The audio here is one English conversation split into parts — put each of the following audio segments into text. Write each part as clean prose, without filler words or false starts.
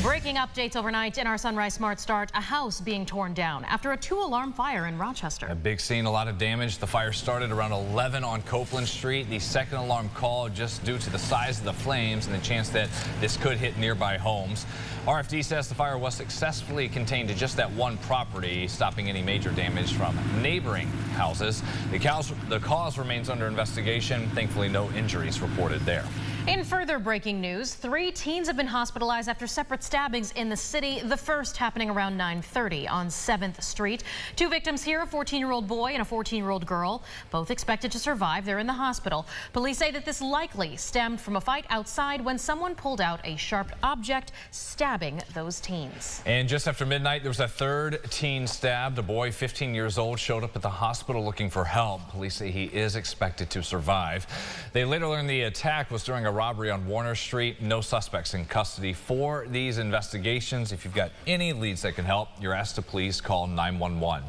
Breaking updates overnight in our Sunrise Smart Start. A house being torn down after a 2-alarm fire in Rochester. A big scene, a lot of damage. The fire started around 11 on Copeland Street. The second alarm call just due to the size of the flames and the chance that this could hit nearby homes. RFD says the fire was successfully contained to just that one property, stopping any major damage from neighboring houses. The cause remains under investigation. Thankfully, no injuries reported there. In further breaking news, 3 teens have been hospitalized after separate stabbings in the city. The first happening around 9:30 on 7th Street. 2 victims here, a 14-year-old boy and a 14-year-old girl, both expected to survive. They're in the hospital. Police say that this likely stemmed from a fight outside when someone pulled out a sharp object, stabbing those teens. And just after midnight, there was a 3rd teen stabbed. A boy 15 years old showed up at the hospital looking for help. Police say he is expected to survive. They later learned the attack was during a robbery on Warner Street. No suspects in custody for these investigations. If you've got any leads that can help, you're asked to please call 911.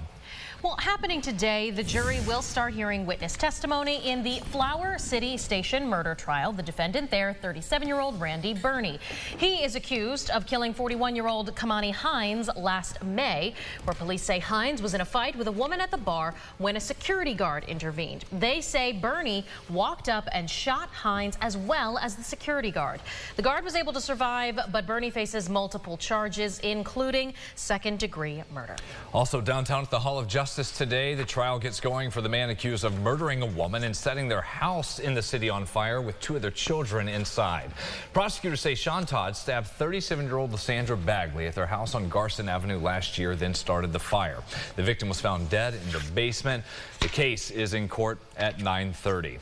Well, happening today, the jury will start hearing witness testimony in the Flower City Station murder trial. The defendant there, 37-year-old Randy Burney. He is accused of killing 41-year-old Kamani Hines last May, where police say Hines was in a fight with a woman at the bar when a security guard intervened. They say Burney walked up and shot Hines as well as the security guard. The guard was able to survive, but Burney faces multiple charges, including second-degree murder. Also downtown at the Hall of Justice today, the trial gets going for the man accused of murdering a woman and setting their house in the city on fire with 2 of their children inside. Prosecutors say Sean Todd stabbed 37-year-old Lysandra Bagley at their house on Garson Avenue last year, then started the fire. The victim was found dead in the basement. The case is in court at 9:30.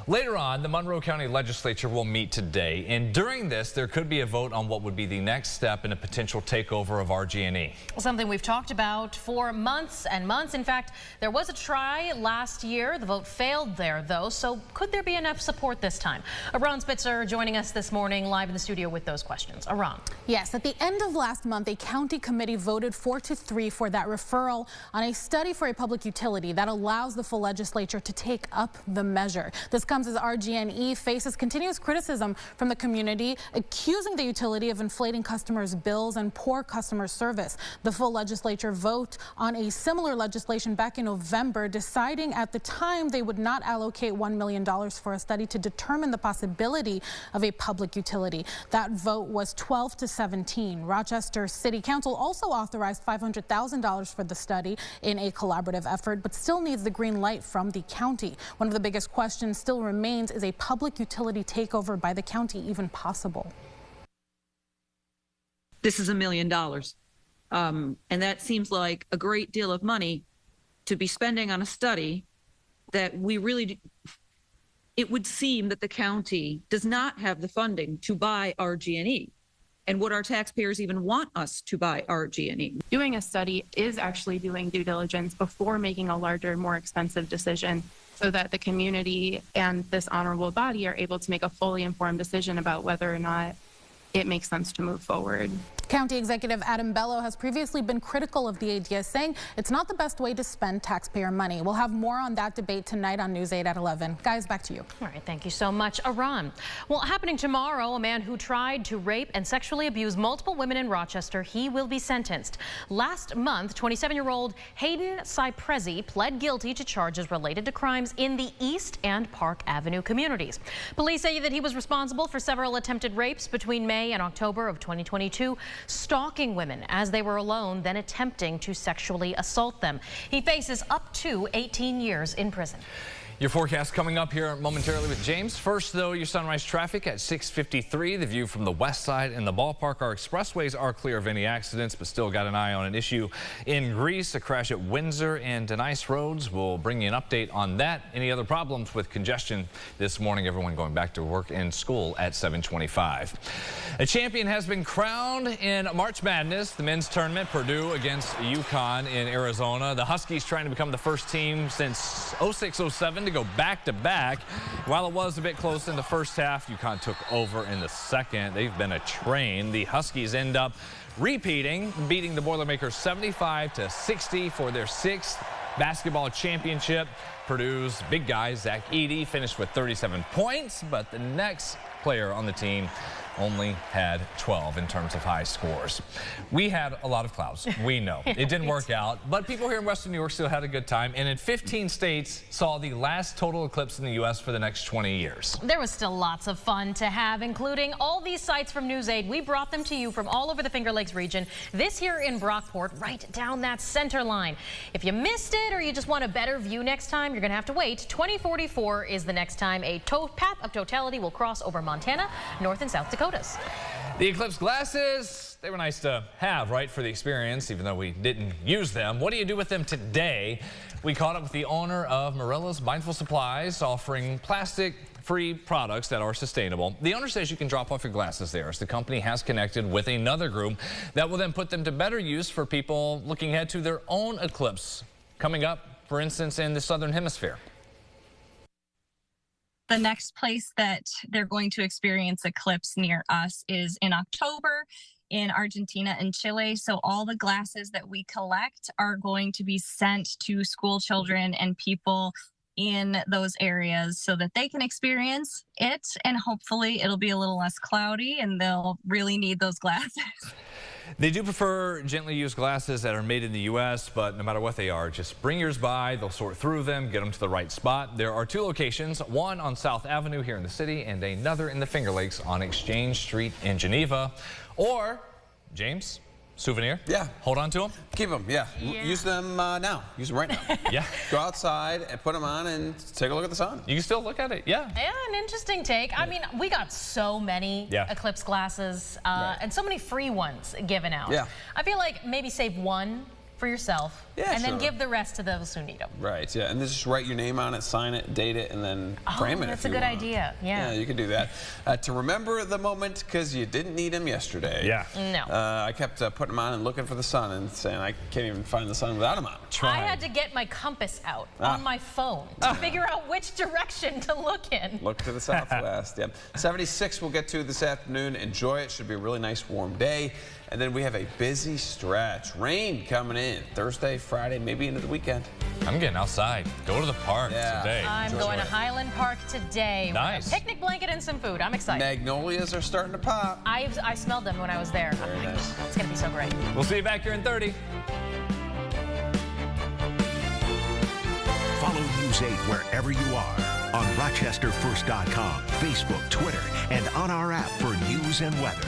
Later on, the Monroe County Legislature will meet today, and during this, there could be a vote on what would be the next step in a potential takeover of RG&E. Something we've talked about for months and months. In fact, there was a try last year. The vote failed there, though, so could there be enough support this time? Aram Spitzer joining us this morning live in the studio with those questions. Aram. Yes, at the end of last month, a county committee voted 4-3 for that referral on a study for a public utility that allows the full legislature to take up the measure. This comes as RG&E faces continuous criticism from the community, accusing the utility of inflating customers' bills and poor customer service. The full legislature vote on a similar legislation back in November, deciding at the time they would not allocate $1 million for a study to determine the possibility of a public utility. That vote was 12-17. Rochester City Council also authorized $500,000 for the study in a collaborative effort, but still needs the green light from the county. One of the biggest questions still remains, is a public utility takeover by the county even possible? This is $1 million. And that seems like a great deal of money to be spending on a study that we really, it would seem that the county does not have the funding to buy RG&E. And would our taxpayers even want us to buy RG&E? Doing a study is actually doing due diligence before making a larger, more expensive decision, so that the community and this honorable body are able to make a fully informed decision about whether or not it makes sense to move forward. County Executive Adam Bello has previously been critical of the idea, saying it's not the best way to spend taxpayer money. We'll have more on that debate tonight on News 8 at 11. Guys, back to you. All right, thank you so much, Aram. Well, happening tomorrow, a man who tried to rape and sexually abuse multiple women in Rochester, he will be sentenced. Last month, 27-year-old Hayden Cypresi pled guilty to charges related to crimes in the East and Park Avenue communities. Police say that he was responsible for several attempted rapes between May and October of 2022, stalking women as they were alone, then attempting to sexually assault them. He faces up to 18 years in prison. Your forecast coming up here momentarily with James. First, though, your sunrise traffic at 6:53. The view from the west side in the ballpark. Our expressways are clear of any accidents, but still got an eye on an issue in Greece. A crash at Windsor and Denise Roads. We'll bring you an update on that. Any other problems with congestion this morning? Everyone going back to work and school at 7:25. A champion has been crowned in March Madness, the men's tournament. Purdue against UConn in Arizona. The Huskies trying to become the first team since 06-07 to go back-to-back. While it was a bit close in the first half, UConn took over in the second. They've been a train. The Huskies end up repeating, beating the Boilermakers 75-60 for their 6th basketball championship. Purdue's big guy, Zach Edey, finished with 37 points, but the next player on the team only had 12 in terms of high scores. We had a lot of clouds. We know. It didn't work out, but people here in Western New York still had a good time, and in 15 states saw the last total eclipse in the U.S. for the next 20 years. There was still lots of fun to have, including all these sites from NewsAid. We brought them to you from all over the Finger Lakes region. This here in Brockport, right down that center line. If you missed it or you just want a better view next time, you're going to have to wait. 2044 is the next time a path of totality will cross over Montana, North and South Dakotas. The Eclipse glasses, they were nice to have, right, for the experience, even though we didn't use them. What do you do with them today? We caught up with the owner of Marilla's Mindful Supplies, offering plastic-free products that are sustainable. The owner says you can drop off your glasses there, as the company has connected with another group that will then put them to better use for people looking ahead to their own eclipse coming up, for instance, in the Southern Hemisphere. The next place that they're going to experience eclipse near us is in October in Argentina and Chile. So all the glasses that we collect are going to be sent to school children and people in those areas so that they can experience it, and hopefully it'll be a little less cloudy and they'll really need those glasses. They do prefer gently used glasses that are made in the U.S., but no matter what they are, just bring yours by. They'll sort through them, get them to the right spot. There are two locations, one on South Avenue here in the city and another in the Finger Lakes on Exchange Street in Geneva. Or, James, souvenir? Yeah. Hold on to them? Keep them, yeah. Use them now. Use them right now. Yeah. Go outside and put them on and take a look at the sun. You can still look at it, yeah. Yeah, an interesting take. I mean, we got so many Eclipse glasses and so many free ones given out. Yeah. I feel like maybe save one for yourself and then give the rest to those who need them. Right, yeah, and then just write your name on it, sign it, date it, and then frame it that's if a you good want. idea, yeah. You could do that. To remember the moment because you didn't need them yesterday. Yeah. No. I kept putting them on and looking for the sun and saying I can't even find the sun without them on. I had to get my compass out on my phone to figure out which direction to look in. Look to the southwest, yeah. 76 we'll get to this afternoon. Enjoy it. Should be a really nice warm day. And then we have a busy stretch. Rain coming in Thursday, Friday, maybe into the weekend. I'm getting outside. Go to the park today. I'm going to Highland Park today. Nice. With a picnic blanket and some food. I'm excited. Magnolias are starting to pop. I smelled them when I was there. Very nice. It's going to be so great. We'll see you back here in 30. Follow News 8 wherever you are on RochesterFirst.com, Facebook, Twitter, and on our app for news and weather.